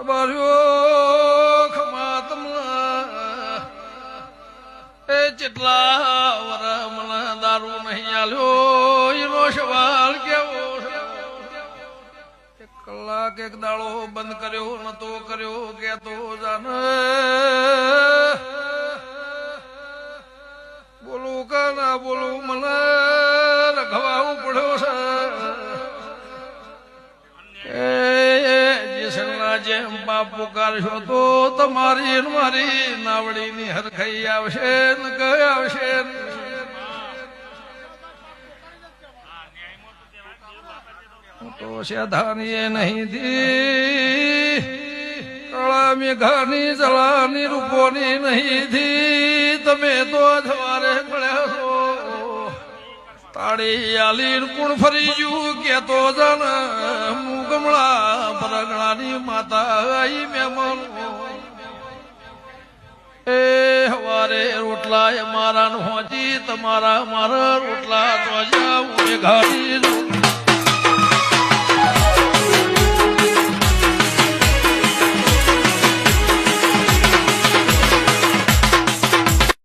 દરબારીઓ ખમાતમલા એ જેટલા વરમલા દારૂ નહીં આલ્યો એનો સવાલ કેવો એક કલાક એક દાડો બંધ કર્યો નતો કર્યો કેતો જાન બોલું કે ના બોલું મને રખવાવું પડ્યો છે જેમ બાપ પુકારશો તો તમારી મારી નાવડીની હરખાઈ આવશે ને કઈ આવશે તો સાધાની નહીં ધી કળા મેઘાની જલાની રૂપોની નહીં ધી તમે તો સવારે મળ્યા છો તાળી આલી કુણ ફરી જુ કેતો જાન હું ગમળા પરગણાની માતા આઈ મહેમાન એ હવારે રોટલા એ મારા હોજી તમારા મારા રોટલા તો જાઉં ઘાડી